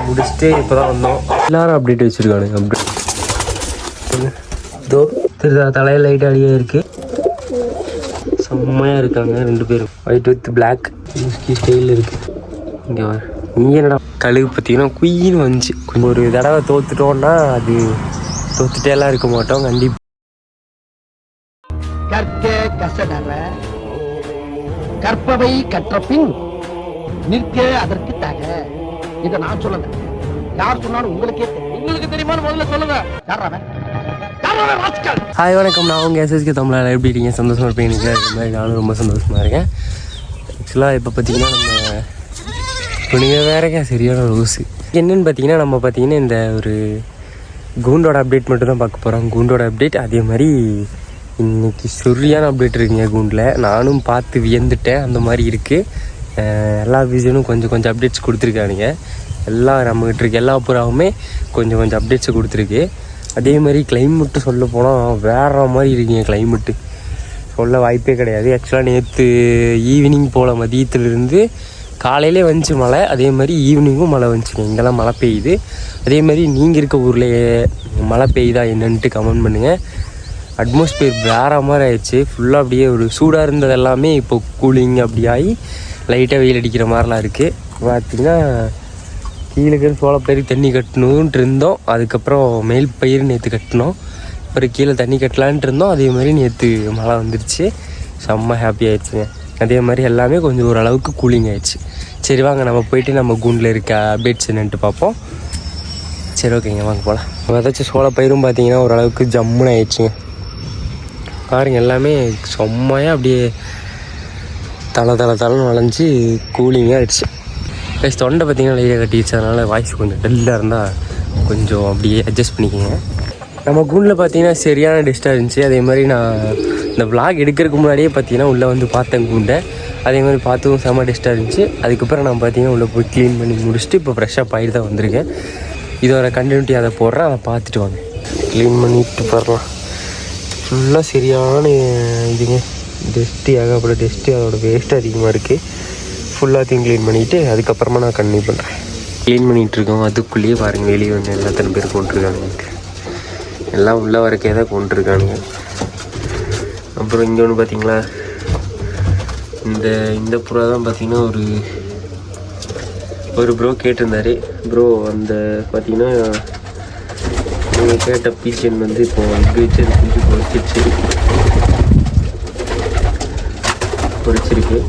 முடிச்சுட்டு இப்போ தான் வந்தோம். எல்லாரும் அப்டேட் வச்சுருக்கானுங்க. அப்டேட் இதோ தலையில் லைட் அடியாக இருக்குது. செம்மையாக இருக்காங்க 2 பேரும். ஒயிட் வித் பிளாக் ஸ்டைலில் இருக்குது. இங்கே நீ என்னடா கழுகு பார்த்தீங்கன்னா குயின்னு வந்துச்சு. கொஞ்சம் ஒரு தடவை தோத்துட்டோன்னா அது தோத்துட்டே எல்லாம் இருக்க மாட்டோம். கண்டிப்பாக கற்பவை கற்ற பின் நிற்க அதற்கு தக. இதை நான் சொல்லல, யார் சொன்னாலும் உங்களுக்கே தெரியும். உங்களுக்கு தெரியுமான்னு முதல்ல சொல்லுங்க. ஹாய் வணக்கம், நான் உங்கள் எஸ்எஸ்கே தமிழால் எப்படி இருக்கீங்க? சந்தோஷமாக இருப்பீங்க. இது மாதிரி நானும் ரொம்ப சந்தோஷமாக இருக்கேன். ஆக்சுவலாக இப்போ பார்த்தீங்கன்னா நம்ம இப்போ நீங்கள் வேறங்க சரியான லூஸு. என்னென்னு பார்த்தீங்கன்னா நம்ம பார்த்தீங்கன்னா இந்த ஒரு கூண்டோட அப்டேட் மட்டும் தான் பார்க்க போகிறோம். கூண்டோட அப்டேட் அதே மாதிரி இன்றைக்கி சரியான அப்டேட் இருக்குங்க கூண்டில். நானும் பார்த்து வியந்துட்டேன். அந்த மாதிரி இருக்குது. எல்லா விஜனும் கொஞ்சம் அப்டேட்ஸ் கொடுத்துருக்கானுங்க. எல்லாம் நம்மகிட்ட இருக்க எல்லா புறாவுமே கொஞ்சம் அப்டேட்ஸை கொடுத்துருக்கு. அதே மாதிரி கிளைமேட்டு சொல்ல போனால் வேறு மாதிரி இருக்குங்க. கிளைமேட்டு சொல்ல வாய்ப்பே கிடையாது. ஆக்சுவலாக நேற்று ஈவினிங் போல் மதியத்துலேருந்து காலையிலே வந்துச்சு மழை. அதே மாதிரி ஈவினிங்கும் மழை வந்துச்சுங்க. இங்கெல்லாம் மழை பெய்யுது. அதே மாதிரி நீங்கள் இருக்க ஊர்லேயே மழை பெய்யுதா என்னன்ட்டு கமெண்ட் பண்ணுங்கள். அட்மாஸ்பியர் வேறு மாதிரி ஆயிடுச்சு. ஃபுல்லாக அப்படியே ஒரு சூடாக இருந்தது எல்லாமே இப்போ கூலிங் அப்படி ஆகி லைட்டாக வெயில் அடிக்கிற மாதிரிலாம் இருக்குது. பார்த்திங்கன்னா கீழே இருக்கிற சோளப்பயிருக்கு தண்ணி கட்டணுன்ட்டு இருந்தோம். அதுக்கப்புறம் மேல் பயிர் நேற்று கட்டினோம். அப்புறம் கீழே தண்ணி கட்டலான்ட்டு இருந்தோம். அதே மாதிரி நேற்று மழை வந்துருச்சு. செம்ம ஹாப்பி ஆகிடுச்சுங்க. அதே மாதிரி எல்லாமே கொஞ்சம் ஓரளவுக்கு கூலிங் ஆகிடுச்சு. சரி வாங்க நம்ம போயிட்டு நம்ம கூண்டில் இருக்க அப்டேட்ஸ் என்னன்ட்டு பார்ப்போம். சரி ஓகேங்க வாங்க போகலாம். விதைச்ச சோளப்பயிரும் பார்த்திங்கன்னா ஓரளவுக்கு ஜம்முன்னு ஆயிடுச்சுங்க. பாருங்க எல்லாமே செம்மையாக அப்படியே தலைன்னு வளைஞ்சி கூலிங்காக ஆகிடுச்சு. ப்ளஸ் தொண்டை பார்த்திங்கன்னா லைட்டாக கட்டிடுச்சு. அதனால் வாய்ஸ் கொஞ்சம் டல்லாக இருந்தால் கொஞ்சம் அப்படியே அட்ஜஸ்ட் பண்ணிக்கோங்க. நம்ம கூண்டில் பார்த்திங்கன்னா சரியான டெஸ்ட்டாக இருந்துச்சு. அதே மாதிரி நான் இந்த விளாக் எடுக்கிறதுக்கு முன்னாடியே பார்த்திங்கன்னா உள்ளே வந்து பார்த்தேன் கூண்டை. அதே மாதிரி பார்த்தும் செம்ம டெஸ்ட்டாக இருந்துச்சு. அதுக்கப்புறம் நான் பார்த்திங்கன்னா உள்ளே போய் க்ளீன் பண்ணி முடிச்சுட்டு இப்போ ஃப்ரெஷ்ஷாக ஆகிட்டு தான் வந்திருக்கேன். இதோட கண்டினியூட்டி அதை போடுறேன். அதை பார்த்துட்டு வாங்க. க்ளீன் பண்ணிட்டு போடலாம். ஃபுல்லாக சரியான இதுங்க டெஸ்ட்டு ஏகப்பட்ட டெஸ்ட்டு. அதோட வேஸ்ட்டு அதிகமாக இருக்குது. ஃபுல்லாத்தையும் க்ளீன் பண்ணிவிட்டு அதுக்கப்புறமா நான் கண்டினியூ பண்ணுறேன். க்ளீன் பண்ணிகிட்ருக்கோம். அதுக்குள்ளேயே பாருங்கள் வெளியே வந்து எல்லாத்தனை பேர் கொண்டுருக்கானுங்க. எல்லாம் உள்ளே வரைக்கே தான் கொண்டுருக்கானுங்க. அப்புறம் இங்கே ஒன்று பார்த்திங்களா, இந்த புறா தான் பார்த்திங்கன்னா ஒரு ப்ரோ கேட்டிருந்தார். ப்ரோ அந்த பார்த்திங்கன்னா நீங்கள் கேட்ட பீச்சன் வந்து இப்போது எக் வச்சு அது குஞ்சு பொரிச்சிருக்கு.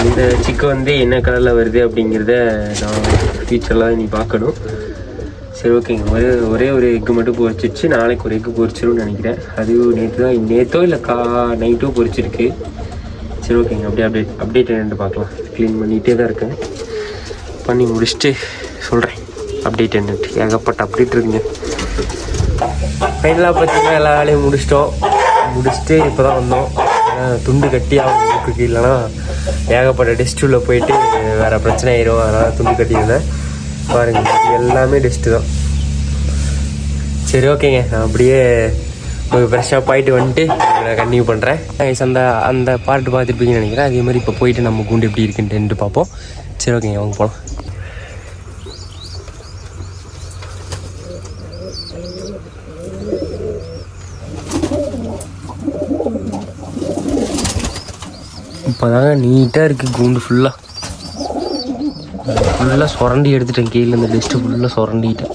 இந்த சிக்கு வந்து என்ன கலரில் வருது அப்படிங்கிறத நான் ஃபியூச்சர்லாம் நீ பார்க்கணும். சரி ஓகேங்க. ஒரே ஒரு எக்கு மட்டும் பொரிச்சிருச்சு. நாளைக்கு ஒரு எக்கு பொரிச்சிரும்னு நினைக்கிறேன். அது நேற்றோ இல்லை நைட்டோ பொரிச்சிருக்கு. சரி ஓகேங்க. அப்படியே அப்டேட் என்னென்னு பார்க்கலாம். க்ளீன் பண்ணிகிட்டே தான் இருக்கேன். பண்ணி முடிச்சுட்டு சொல்கிறேன் அப்டேட் என்னட்டு. ஏகப்பட்ட அப்டேட் இருக்குங்க. ஃபைனலாக பார்த்திங்கன்னா எல்லா வேலையும் முடிச்சுட்டு இப்போ தான் வந்தோம். துண்டு கட்டி அவங்களுக்கு இல்லைன்னா ஏகப்பட்ட டெஸ்ட்டுள்ள போயிட்டு வேறு பிரச்சனை ஆயிரும். அதனால் துண்டு கட்டியிருந்தேன். பாருங்கள் எல்லாமே டெஸ்ட்டு தான். சரி ஓகேங்க. நான் அப்படியே ஃப்ரெஷ்ஷாக போயிட்டு வந்துட்டு நான் கண்டினியூ பண்ணுறேன். அந்த பார்ட்டு பார்த்துருப்பீங்கன்னு நினைக்கிறேன். அதே மாதிரி இப்போ போயிட்டு நம்ம கூண்டு எப்படி இருக்குன்ட்டு பார்ப்போம். சரி ஓகேங்க வாங்க போகலாம். இப்போ தாங்க நீட்டாக இருக்குது கூண்டு. ஃபுல்லாக சுரண்டி எடுத்துட்டேன். கீழே இந்த டெஸ்ட்டு ஃபுல்லாக சுரண்டிட்டேன்.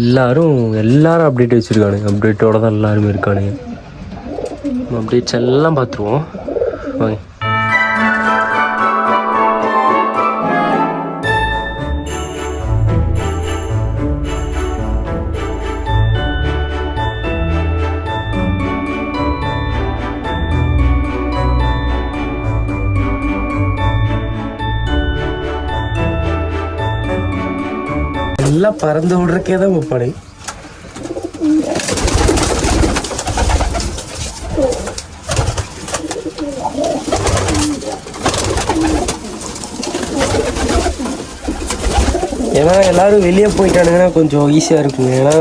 எல்லாரும் அப்டேட் வச்சுருக்கானுங்க. அப்டேட்டோடு தான் எல்லாருமே இருக்கானுங்க. அப்டேட்ஸ் எல்லாம் பார்த்துருவோம் வாங்க. எல்லாம் பறந்து விடுறக்கே தான் முப்பாடு. ஏன்னா எல்லோரும் வெளியே போயிட்டானுங்கன்னா கொஞ்சம் ஈஸியாக இருக்குங்க. ஏன்னா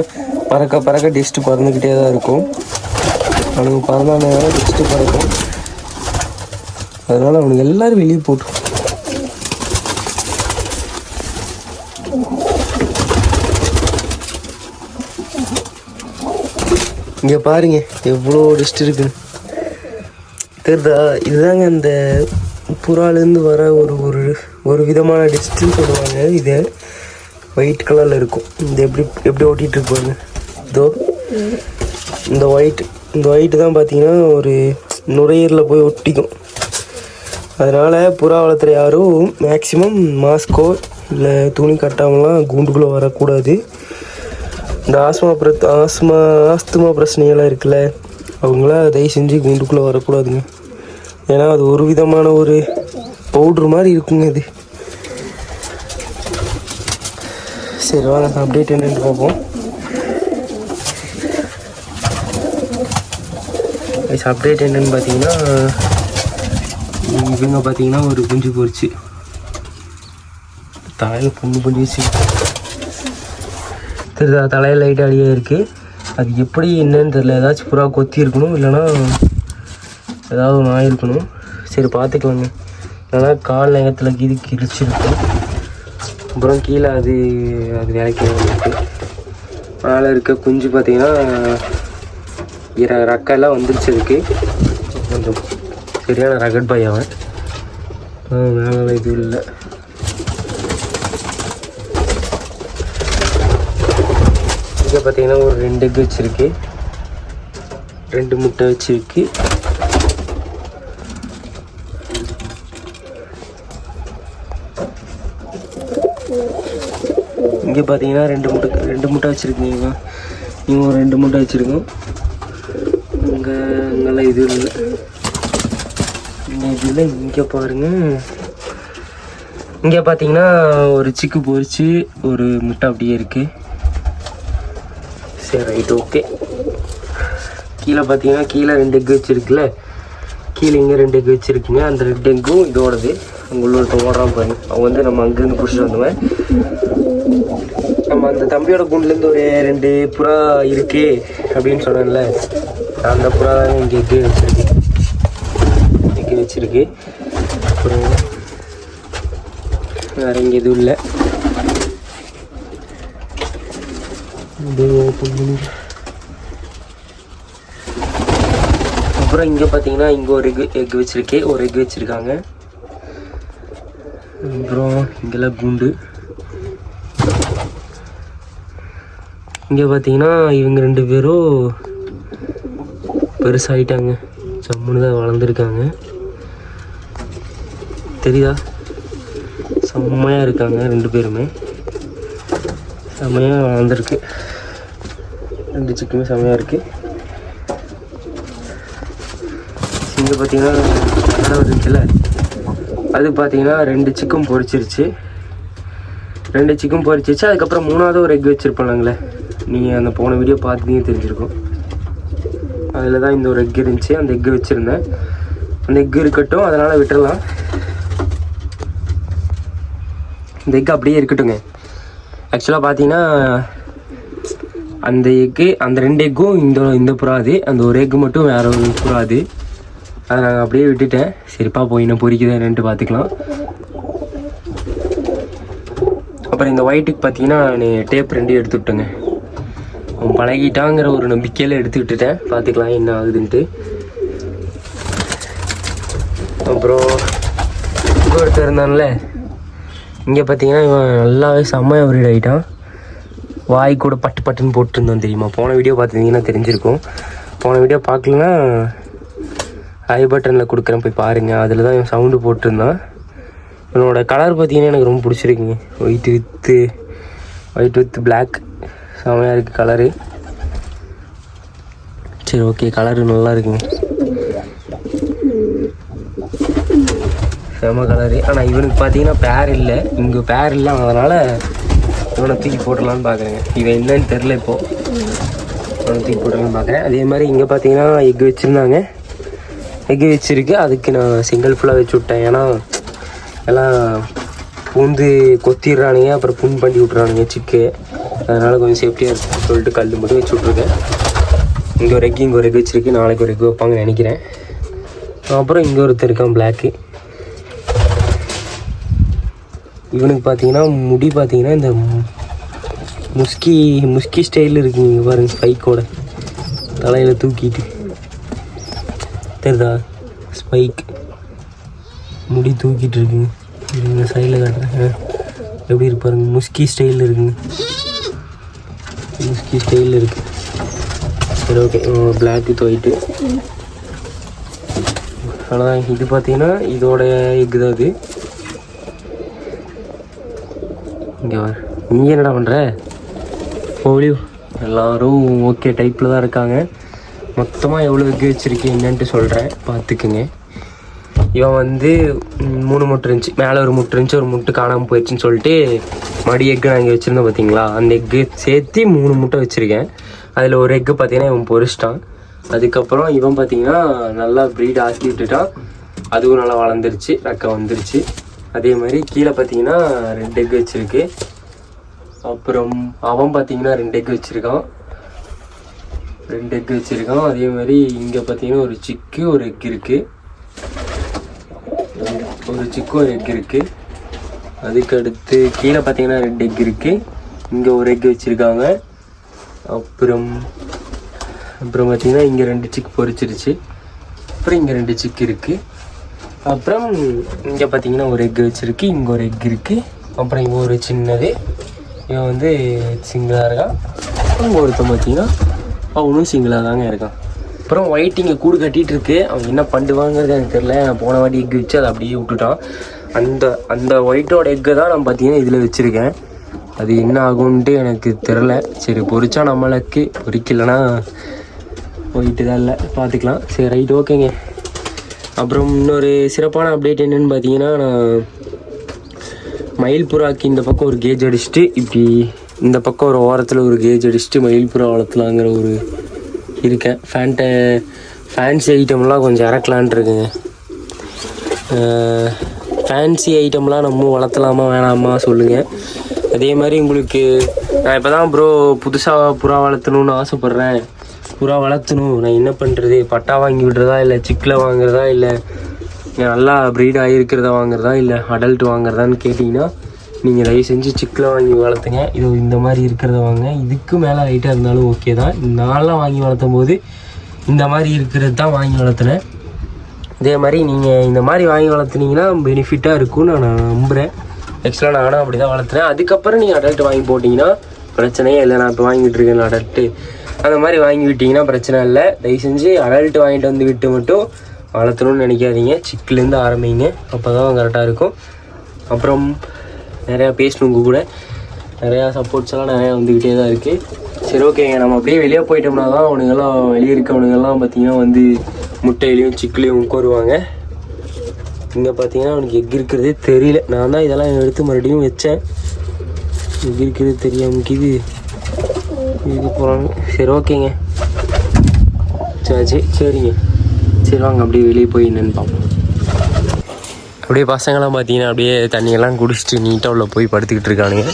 பறக்க டெஸ்ட்டு பறந்துக்கிட்டே தான் இருக்கும். அவனுக்கு பறந்தானுங்கன்னா டெஸ்ட்டு பறக்கும். அதனால் அவனுக்கு எல்லோரும் வெளியே போட்டோம். இங்கே பாருங்க எவ்வளோ டஸ்ட் இருக்குன்னு தெரியுதா? இதுதாங்க இந்த புறாலேருந்து வர ஒரு விதமான டஸ்ட்டுன்னு சொல்லுவாங்க. இது ஒயிட் கலரில் இருக்கும். இந்த எப்படி ஓட்டிகிட்டு இருப்பாங்க இதோ இந்த ஒயிட்டு தான் பார்த்தீங்கன்னா ஒரு நுரையீரலில் போய் ஒட்டிக்கும். அதனால் புறா வளர்த்துற யாரும் மேக்ஸிமம் மாஸ்கோ இல்லை துணி கட்டாமலாம் கூண்டுக்குள்ளே வரக்கூடாது. இந்த ஆஸ்துமா பிரச்சனைகள்லாம் இருக்குல்ல, அவங்களாம் தயவு செஞ்சு கூண்டுக்குள்ளே வரக்கூடாதுங்க. ஏன்னா அது ஒரு விதமான ஒரு பவுட்ரு மாதிரி இருக்குங்க இது. சரி வாங்க அப்டேட் என்னென்னு பார்ப்போம். அப்டேட் என்னென்னு பார்த்தீங்கன்னா, இவங்க பார்த்தீங்கன்னா ஒரு குஞ்சு பொரிச்சு தலையில் புண்ணு வச்சு தெரியுதா? தலையில் லைட் அடியாக இருக்குது. அது எப்படி என்னன்னு தெரியல. ஏதாச்சும் புறா கொத்தி இருக்கணும், இல்லைனா ஏதாவது ஒன்று ஆகிருக்கணும். சரி பார்த்துக்கலாங்க. இல்லைனா கால் நகத்தில் கிழிச்சிருக்கும். அப்புறம் கீழே அது வேலைக்கு இருக்குது. மேலே இருக்க குஞ்சு பார்த்தீங்கன்னா ரக்கெல்லாம் வந்துருச்சு. அதுக்கு கொஞ்சம் சரியான ரகட் பாய் அவன். மேலே இது இல்லை. இங்கே பார்த்தீங்கன்னா ஒரு 2 எக் வச்சுருக்கு, 2 முட்டை வச்சுருக்கு. இங்கே பார்த்தீங்கன்னா 2 முட்டை வச்சுருக்கீங்க. இவங்க ஒரு 2 முட்டை வச்சுருக்கோம். அங்கெல்லாம் இது இல்லை. இதில் இங்கே பாருங்கள். இங்கே பார்த்தீங்கன்னா ஒரு சிக்கு பொரிச்சு ஒரு முட்டை அப்படியே இருக்குது. சரி ரைட் ஓகே. கீழே பார்த்தீங்கன்னா கீழே 2 எக் வச்சுருக்குல்ல, கீழே இங்கே 2 எக் வச்சுருக்குங்க. அந்த 2 எக்கும் இதோடது. அங்கே உள்ள ஒருத்தன் ஓடுறான் பாருங்க. அவன் வந்து நம்ம அங்கேருந்து பிடிச்சிட்டு வந்துவேன். நம்ம அந்த தம்பியோட குண்டுலேருந்து ஒரு 2 புறா இருக்கு அப்படின்னு சொன்னேன்ல, அந்த புறா தான் இங்கே எக்கு வச்சுருக்கு. அப்புறம் வேறு இங்கே எதுவும் இல்லை. அப்புறம் இங்கே பார்த்தீங்கன்னா இங்கே ஒரு எக் வச்சுருக்கேன், ஒரு எக் வச்சுருக்காங்க. அப்புறம் இங்கெல்லாம் குண்டு. இங்கே பார்த்தீங்கன்னா இவங்க 2 பேரும் பெருசாகிட்டாங்க. சம்முன்னு தான் வளர்ந்துருக்காங்க. தெரியுதா? செம்மையாக இருக்காங்க 2 பேருமே. செம்மையாக வளர்ந்துருக்கு. 2 சிக்குமே செம்மையாக இருக்குது. இங்கே பார்த்தீங்கன்னா கடை இருக்குல்ல, அது பார்த்தீங்கன்னா 2 சிக்கும் பொரிச்சிருச்சு. 2 சிக்கும் பொரிச்சிருச்சு. அதுக்கப்புறம் 3ஆவது ஒரு எக் வச்சுருப்பாங்களே, நீங்கள் அந்த போன வீடியோ பார்த்துட்டீங்க தெரிஞ்சிருக்கும். அதில் தான் இந்த ஒரு எக் இருந்துச்சு. அந்த எக்கு வச்சுருந்தேன். அந்த எக்கு இருக்கட்டும், அதனால் விட்டுடலாம். இந்த எக்கு அப்படியே இருக்கட்டுங்க. ஆக்சுவலாக பார்த்தீங்கன்னா அந்த எக்கு, அந்த 2 எக்கும் இந்த புறாது, அந்த ஒரு எக்கு மட்டும் வேறு ஒரு புறாது. அதை நாங்கள் அப்படியே விட்டுட்டேன். சரிப்பா போய் இன்னும் பொறிக்குதா என்னன்ட்டு பார்த்துக்கலாம். அப்புறம் இந்த ஒயிட்டுக்கு பார்த்தீங்கன்னா டேப் 2 எடுத்து விட்டேங்க. அவன் பழகிட்டாங்கிற ஒரு நம்பிக்கையில் எடுத்து விட்டுட்டேன். பார்த்துக்கலாம் என்ன ஆகுதுன்ட்டு. அப்புறம் இங்கே ஒருத்தர் இருந்தான்ல, இங்கே பார்த்தீங்கன்னா இவன் நல்லாவே செம்மையாக ரீட் ஆகிட்டான். வாய் கூட பட்டுன்னு போட்டுருந்தான் தெரியுமா? போன வீடியோ பார்த்துருந்தீங்கன்னா தெரிஞ்சிருக்கும். போன வீடியோ பார்க்கலன்னா ஐ பட்டனில் கொடுக்குறேன், போய் பாருங்கள். அதில் தான் இவன் சவுண்டு போட்டிருந்தான். இவனோட கலர் பார்த்தீங்கன்னா எனக்கு ரொம்ப பிடிச்சிருக்குங்க. ஒயிட் வித் பிளாக் செம்மையாக இருக்குது கலரு. சரி ஓகே, கலரு நல்லா இருக்குங்க, செம்ம கலரு. ஆனால் இவனுக்கு பார்த்தீங்கன்னா பேர் இல்லை, இங்கே பேர் இல்லை. அதனால் இவனை தூக்கி போட்டுடலான்னு பார்க்குறேங்க. இவன் என்னன்னு தெரில இப்போது. இவனை தூக்கி போட்டுடலான்னு பார்க்குறேன். அதே மாதிரி இங்கே பார்த்தீங்கன்னா எக் வச்சுருந்தாங்க, எக் வச்சுருக்கு. அதுக்கு நான் சிங்கிள் ஃபுல்லாக வச்சு விட்டேன். ஏன்னா எல்லாம் பூந்து கொத்திடுறானுங்க, அப்புறம் புண் பண்ணி விட்றானுங்க சிக்கு. அதனால் கொஞ்சம் சேஃப்டியாக இருக்குன்னு சொல்லிட்டு கல் மட்டும் வச்சு விட்ருக்கேன். இங்கே ஒரு எக் வச்சுருக்கு. நாளைக்கு ஒரு எக் வைப்பாங்கன்னு நினைக்கிறேன். அப்புறம் இங்கே ஒருத்தர் இருக்கான் பிளாக்கு. இவனுக்கு பார்த்தீங்கன்னா முடி பார்த்தீங்கன்னா இந்த முஸ்கி ஸ்டைல் இருக்குங்க. இங்கே பாருங்க, ஸ்பைக்கோட தலையில் தூக்கிட்டு தெரியுதா? ஸ்பைக் முடி தூக்கிட்டு இருக்குங்க. இந்த சைடில் காட்டுறேன் எப்படி இருக்கு பாருங்க. முஸ்கி ஸ்டைலில் இருக்குங்க. முஸ்கி ஸ்டைலில் இருக்குது. சரி ஓகே, பிளாக் வித் ஒயிட்டு. ஆனால் இது பார்த்தீங்கன்னா இதோட எக்கு தான் அது. இங்கே வர இங்கே என்னடா பண்ணுற? போலியோ எல்லோரும் ஓகே டைப்பில் தான் இருக்காங்க. மொத்தமாக எவ்வளோ எக்கு வச்சுருக்கேன் என்னன்ட்டு சொல்கிறேன், பார்த்துக்குங்க. இவன் வந்து 3 முட்டை இருந்துச்சு, மேலே ஒரு முட்டை இருந்துச்சு, ஒரு முட்டை காணாமல் போயிடுச்சுன்னு சொல்லிட்டு மடி எக்கு நான் இங்கே வச்சுருந்தேன் பார்த்தீங்களா, அந்த எக்கு சேர்த்து 3 முட்டை வச்சுருக்கேன். அதில் ஒரு எக்கு பார்த்தீங்கன்னா இவன் பொரிச்சிட்டான். அதுக்கப்புறம் இவன் பார்த்தீங்கன்னா நல்லா ப்ரீட் ஆக்கி விட்டுட்டான். அதுவும் நல்லா வளர்ந்துருச்சு, ரெக்கை வந்துருச்சு. அதே மாதிரி கீழே பார்த்தீங்கன்னா 2 எக்கு வச்சுருக்கு. அப்புறம் அவன் பார்த்தீங்கன்னா 2 எக்கு வச்சுருக்கான். அதே மாதிரி இங்கே பார்த்தீங்கன்னா ஒரு சிக்கு ஒரு எக் இருக்குது. ஒரு எக் இருக்குது. அதுக்கு அடுத்து கீழே பார்த்தீங்கன்னா 2 எக் இருக்குது. இங்கே ஒரு எக் வச்சுருக்காங்க. அப்புறம் பார்த்தீங்கன்னா இங்கே 2 சிக்கு பொரிச்சிருச்சு. அப்புறம் இங்கே 2 சிக்கு இருக்குது. அப்புறம் இங்கே பார்த்தீங்கன்னா ஒரு எக் வச்சுருக்கு. இங்கே ஒரு எக் இருக்குது. அப்புறம் இவன் ஒரு சின்னது, இவன் வந்து சிங்கிளாக இருக்கான். அங்கே ஒருத்தன் பார்த்தீங்கன்னா அவனும் சிங்கிளாக தாங்க இருக்கான். அப்புறம் ஒயிட் இங்கே கூடு கட்டிகிட்டு இருக்கு. அவன் என்ன பண்ணுவாங்கிறது எனக்கு தெரில. நான் போன வாட்டி எக் வச்சு அதை அப்படியே விட்டுட்டான். அந்த ஒயிட்டோட எக்கை தான் நான் பார்த்தீங்கன்னா இதில் வச்சுருக்கேன். அது என்ன ஆகும்ன்ட்டு எனக்கு தெரில. சரி பொரிச்சா நம்மளுக்கு, பொரிக்கலைன்னா ஒயிட்டு தான் இல்லை, பார்த்துக்கலாம். சரி ரைட் ஓகேங்க. அப்புறம் இன்னொரு சிறப்பான அப்டேட் என்னென்னு பார்த்தீங்கன்னா, நான் மயில் புறாக்கு இந்த பக்கம் ஒரு கேஜ் அடிச்சுட்டு, இப்படி இந்த பக்கம் ஒரு ஓரத்தில் ஒரு கேஜ் அடிச்சுட்டு மயில் புறா வளர்த்தலாங்கிற ஒரு இருக்கேன். ஃபேன்சி ஐட்டம்லாம் கொஞ்சம் இறக்கலான் இருக்குங்க. ஃபேன்சி ஐட்டம்லாம் நம்ம வளர்த்தலாமா வேணாமா சொல்லுங்கள். அதே மாதிரி உங்களுக்கு நான் இப்போ தான் ப்ரோ புதுசாக புறா வளர்த்தணுன்னு ஆசைப்பட்றேன். புறா வளர்த்தணும், நான் என்ன பண்ணுறது? பட்டா வாங்கி விடுறதா, இல்லை சிக்கில் வாங்குறதா, இல்லை நல்லா ப்ரீட் ஆகிருக்கிறத வாங்குறதா, இல்லை அடல்ட் வாங்குறதான்னு கேட்டிங்கன்னா, நீங்கள் தயவு செஞ்சு சிக்கில் வாங்கி வளர்த்துங்க. இது இந்த மாதிரி இருக்கிறத வாங்க. இதுக்கு மேலே ஹைட்டாக இருந்தாலும் ஓகே தான். நான்லாம் வாங்கி வளர்த்தும் போது இந்த மாதிரி இருக்கிறது தான் வாங்கி வளர்த்துனேன். இதே மாதிரி நீங்கள் இந்த மாதிரி வாங்கி வளர்த்துனீங்கன்னா பெனிஃபிட்டாக இருக்கும்னு நான் நம்புகிறேன். ஆக்சுவலாக நானும் அப்படி தான் வளர்த்துறேன். அதுக்கப்புறம் நீங்கள் அடல்ட் வாங்கி போட்டிங்கன்னா பிரச்சனையே இல்லை. நான் இப்போ வாங்கிட்டு இருக்கேன் அடல்ட்டு, அந்த மாதிரி வாங்கி விட்டிங்கன்னா பிரச்சனை இல்லை. தயவு செஞ்சு அடல்ட்டு வாங்கிட்டு வந்து விட்டு மட்டும் வளர்த்தணும்னு நினைக்காதீங்க. சிக்கிலேருந்து ஆரம்பிங்க, அப்போ தான் கரெக்டாக இருக்கும். அப்புறம் நிறையா பேசணும் உங்கள் கூட, நிறையா சப்போர்ட்ஸ் எல்லாம் நிறையா வந்துக்கிட்டே தான் இருக்குது. சரி ஓகேங்க, நம்ம அப்படியே வெளியே போயிட்டோம்னா தான் அவனுங்கெல்லாம் வெளியே இருக்கவனுங்கெல்லாம் பார்த்திங்கன்னா வந்து முட்டையிலையும் சிக்கிலையும் உட்காருவாங்க. இங்கே பார்த்தீங்கன்னா அவனுக்கு எக் இருக்கிறதே தெரியல. நான் தான் இதெல்லாம் எடுத்து மறுபடியும் வச்சேன். எக் இருக்கிறது தெரியாமல் இது போகிறாங்க. சரி ஓகேங்க, சரிங்க. சரி வாங்க அப்படியே வெளியே போய் என்னன்னு பார்ப்போம். அப்படியே பசங்களாம் பார்த்தீங்கன்னா அப்படியே தண்ணியெல்லாம் குடிச்சிட்டு நீட்டாக உள்ள போய் படுத்துக்கிட்டு இருக்கானுங்க.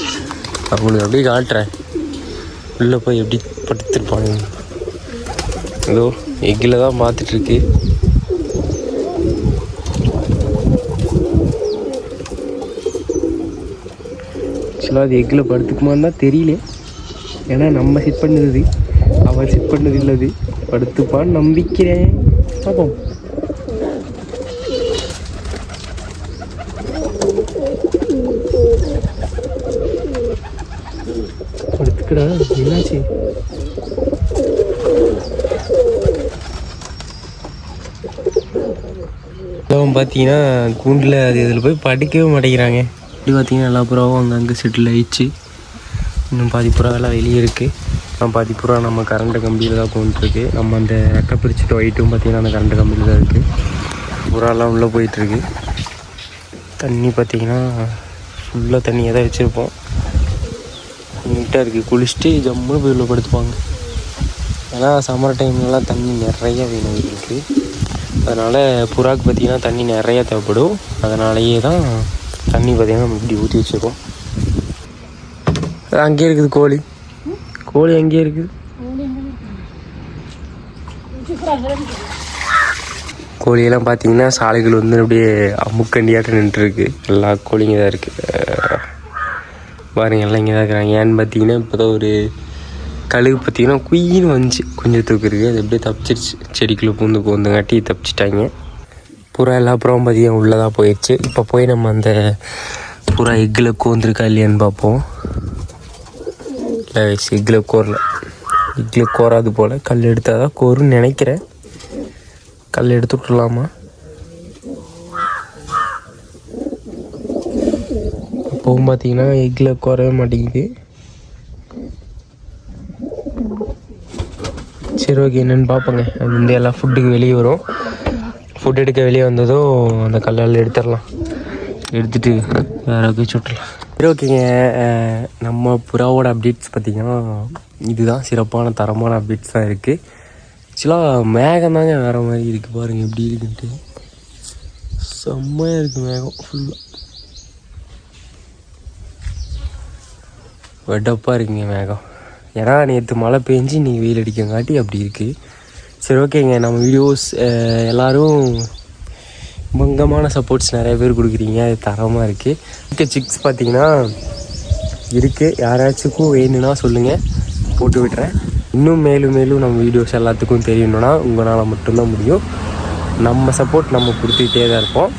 அவங்களுக்கு அப்படியே காட்டுறேன் உள்ளே போய் எப்படி படுத்துருப்பானுங்க. ஏதோ எக்கில் தான் பார்த்துட்ருக்கு. ஆக்சுவலாக அது எக்கில் படுத்துக்குமான்னு தான் தெரியல. ஏன்னா நம்ம செட் பண்ணது, அவன் செட் பண்ணது இல்லது. படுத்துப்பான்னு நம்பிக்கிறேன், பார்ப்போம். படுத்துக்கடா, என்னாச்சு? பார்த்தீங்கன்னா கூண்டில் அது இதில் போய் படுக்கவே மாட்டேங்கிறாங்க. இப்படி பார்த்தீங்கன்னா எல்லா புறாவும் அங்கங்கே செட்டில் ஆயிடுச்சு. இன்னும் பாதி புறாவெல்லாம் வெளியே இருக்குது. பாதி புறா நம்ம கரண்ட்டு கம்பியில் தான் போயிட்டுருக்கு. நம்ம அந்த ரெக்கை பிரிச்சுட்டு ஒயிட்டும் பார்த்திங்கன்னா அந்த கரண்ட்டு கம்பியில் தான் இருக்குது. புறாலாம் உள்ளே போயிட்டுருக்கு. தண்ணி பார்த்திங்கன்னா ஃபுல்லாக தண்ணியை தான் வச்சுருப்போம். நீட்டாக இருக்குது. குளிச்சுட்டு ஜம்முன்னு போய் உள்ள படுத்துப்பாங்க. ஏன்னா சம்மர் டைம்லலாம் தண்ணி நிறையா வேணும் இருக்குது. அதனால் புறாக்கு பார்த்திங்கன்னா தண்ணி நிறையா தேவைப்படும். அதனாலேயே தான் தண்ணி பார்த்திங்கன்னா நம்ம இப்படி ஊற்றி வச்சுருக்கோம். அங்கேயே இருக்குது கோழி. கோழி அங்கேயே இருக்குது. கோழியெல்லாம் பார்த்தீங்கன்னா சாலைகள் வந்து அப்படியே அமுக்கண்டியாட்டம் நின்றுருக்கு. எல்லா கோழிங்க தான் இருக்குது பாருங்க, எல்லாம் இங்கே தான் இருக்கிறாங்க. ஏன்னு பார்த்தீங்கன்னா இப்போ தான் ஒரு கழுகு பார்த்தீங்கன்னா குயின்னு வந்துச்சு, கொஞ்சம் தூக்குருக்கு, அது அப்படியே தப்பிச்சிருச்சு, செடிக்குள்ளே பூந்துங்காட்டி தப்பிச்சிட்டாங்க. புறா எல்லாம் அப்புறம் பார்த்தீங்கன்னா உள்ளதாக போயிடுச்சு. இப்போ போய் நம்ம அந்த புறா எக்கில் கோந்துருக்கா இல்லையான்னு பார்ப்போம். இல்லை எக்கில் கோரல, எக்கில் கோராது போல், கல் எடுத்தால் தான் கோருன்னு நினைக்கிறேன். கல் எடுத்து விட்டுலாமா? அப்போவும் பார்த்தீங்கன்னா எக்கில் கோரவே மாட்டேங்குது. சரி ஓகே, என்னென்னு பார்ப்போங்க. அது வந்து எல்லாம் ஃபுட்டுக்கு வெளியே வரும். ஃபுட் எடுக்க வெளியே வந்ததும் அந்த கல்லால் எடுத்துடலாம், எடுத்துகிட்டு வேறு வச்சு விட்டுலாம். சரி ஓகேங்க, நம்ம புறாவோட அப்டேட்ஸ் பார்த்திங்கன்னா இதுதான் சிறப்பான தரமான அப்டேட்ஸ் தான் இருக்குது. ஆக்சுவலாக மேகம் தாங்க வேறு மாதிரி இருக்குது, பாருங்கள் எப்படி இருக்குன்ட்டு. செம்மையாக இருக்குது மேகம், ஃபுல்லாக வெட்டப்பாக இருக்குங்க மேகம். ஏன்னா நேற்று மழை பெஞ்சு இன்றைக்கி வெயில் அடிக்கங்காட்டி அப்படி இருக்குது. சரி ஓகேங்க, நம்ம வீடியோஸ் எல்லோரும் பங்கமான சப்போர்ட்ஸ் நிறைய பேர் கொடுக்குறீங்க, அது தரமாக இருக்குது. சிக்ஸ் பார்த்திங்கன்னா இருக்குது, யாராச்சுக்கும் வேணும்னா சொல்லுங்கள், போட்டு விட்டுறேன். இன்னும் மேலும் மேலும் நம்ம வீடியோஸ் எல்லாத்துக்கும் தெரியணுன்னா உங்களால் மட்டும்தான் முடியும். நம்ம சப்போர்ட் நம்ம கொடுத்துக்கிட்டே தான் இருப்போம்.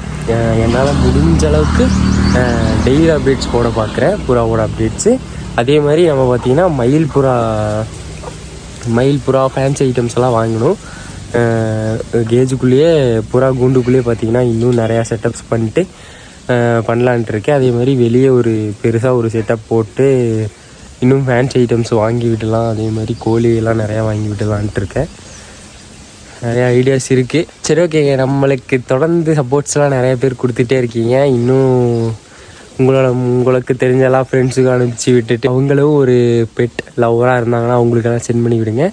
என்னால் முடிஞ்ச அளவுக்கு டெய்லி அப்டேட்ஸ் போட பார்க்குறேன், புறாவோட அப்டேட்ஸு. அதே மாதிரி நம்ம பார்த்திங்கன்னா மயில் புறா ஃபேன்சி ஐட்டம்ஸ் எல்லாம் வாங்கணும். கேஜுக்குள்ளேயே புறா கூண்டுக்குள்ளேயே பார்த்திங்கன்னா இன்னும் நிறையா செட்டப்ஸ் பண்ணிட்டு பண்ணலான்ட்டு இருக்கேன். அதே மாதிரி வெளியே ஒரு பெருசாக ஒரு செட்டப் போட்டு இன்னும் ஃபேன்சி ஐட்டம்ஸ் வாங்கி விடலாம். அதே மாதிரி கோழியெல்லாம் நிறையா வாங்கி விடலான்ட்டு இருக்கேன். நிறையா ஐடியாஸ் இருக்குது. சரி ஓகேங்க, நம்மளுக்கு தொடர்ந்து சப்போர்ட்ஸ்லாம் நிறைய பேர் கொடுத்துட்டே இருக்கீங்க. இன்னும் உங்களுக்கு தெரிஞ்ச எல்லா ஃப்ரெண்ட்ஸுக்கும் அனுப்பிச்சி விட்டுட்டு அவங்களும் ஒரு பெட் லவ்வராக இருந்தாங்கன்னா அவங்களுக்கெல்லாம் சென்ட் பண்ணி விடுங்க.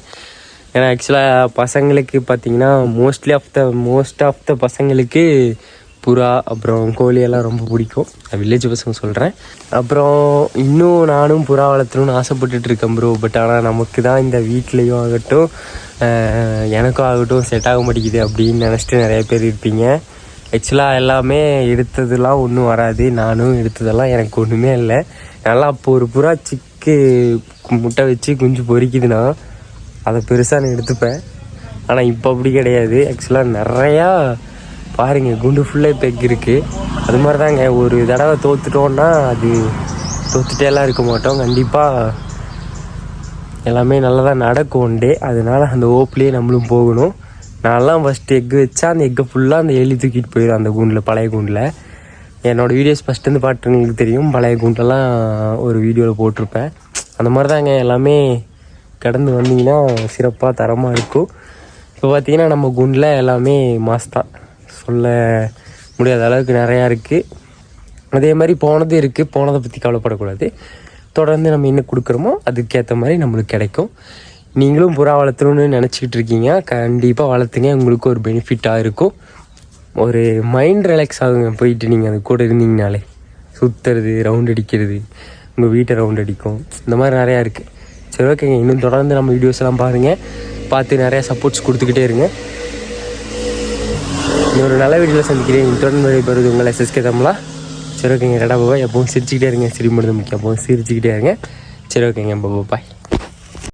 ஏன்னா ஆக்சுவலாக பசங்களுக்கு பார்த்திங்கன்னா மோஸ்ட் ஆஃப் த பசங்களுக்கு புறா அப்புறம் கோழியெல்லாம் ரொம்ப பிடிக்கும். வில்லேஜ் பசங்க சொல்கிறேன். அப்புறம் இன்னும் நானும் புறா வளர்த்தணும்னு ஆசைப்பட்டுட்ருக்கேன் ப்ரோ. பட் ஆனால் நமக்கு தான் இந்த வீட்லேயும் ஆகட்டும் எனக்கும் ஆகட்டும் செட் ஆக மாட்டேங்குது அப்படின்னு நினச்சிட்டு நிறைய பேர் இருப்பீங்க. ஆக்சுவலாக எல்லாமே எடுத்ததெல்லாம் ஒன்றும் வராது. நானும் எடுத்ததெல்லாம் எனக்கு ஒன்றுமே இல்லை. நல்லா அப்போ ஒரு புறா சிக்கு முட்டை வச்சு குஞ்சு பொறிக்குதுன்னா அதை பெருசாக நான் எடுத்துப்பேன். ஆனால் இப்போ அப்படி கிடையாது. ஆக்சுவலாக நிறையா பாருங்கள் குண்டு ஃபுல்லாக இப்போ எக் இருக்குது. அது மாதிரி தாங்க, ஒரு தடவை தோற்றுட்டோன்னா அது தோற்றுட்டேலாம் இருக்க மாட்டோம். கண்டிப்பாக எல்லாமே நல்லா தான் நடக்கும் ஒன் டே. அதனால் அந்த ஓப்லேயே நம்மளும் போகணும். நான்லாம் ஃபஸ்ட்டு எக்கு வச்சா அந்த எக்கை ஃபுல்லாக அந்த எலி தூக்கிட்டு போயிடும் அந்த கூண்டில், பழைய கூண்டில். என்னோடய வீடியோஸ் ஃபஸ்ட்டு பார்த்துங்களுக்கு தெரியும், பழைய கூண்டெல்லாம் ஒரு வீடியோவில் போட்டிருப்பேன். அந்த மாதிரி தாங்க எல்லாமே கடந்து வந்தீங்கன்னா சிறப்பாக தரமாக இருக்கும். இப்போ பார்த்திங்கன்னா நம்ம கூண்டில் எல்லாமே மாஸ்தான், சொல்ல முடியாத அளவுக்கு நிறையா இருக்குது. அதே மாதிரி போனது இருக்குது, போனதை பற்றி கவலைப்படக்கூடாது. தொடர்ந்து நம்ம என்ன கொடுக்குறோமோ அதுக்கேற்ற மாதிரி நம்மளுக்கு கிடைக்கும். நீங்களும் புறா வளர்த்தணுன்னு நினச்சிக்கிட்டு இருக்கீங்க, கண்டிப்பாக வளர்த்துங்க. உங்களுக்கு ஒரு பெனிஃபிட்டாக இருக்கும், ஒரு மைண்ட் ரிலாக்ஸ் ஆகுங்க. போயிட்டு நீங்கள் அது கூட இருந்தீங்கனாலே சுற்றுறது, ரவுண்ட் அடிக்கிறது, உங்கள் வீட்டை ரவுண்ட் அடிக்கும், இந்த மாதிரி நிறையா இருக்குது. சரி ஓகேங்க, இன்னும் தொடர்ந்து நம்ம வீடியோஸ் எல்லாம் பாருங்கள், பார்த்து நிறையா சப்போர்ட்ஸ் கொடுத்துக்கிட்டே இருங்க. இன்னொரு நல்ல வீடியோவில் சந்திக்கிறேன். தொடர்ந்து விடைபெறுவது உங்கள் SSK தமிழா. சரி ஓகேங்க, ரெடா பாபா. எப்பவும் சிரிச்சுக்கிட்டே இருங்க, சிரிமடுது முக்கியம், எப்பவும் சிரிச்சுக்கிட்டே இருங்க. சரி ஓகேங்க, பாபா பாய்.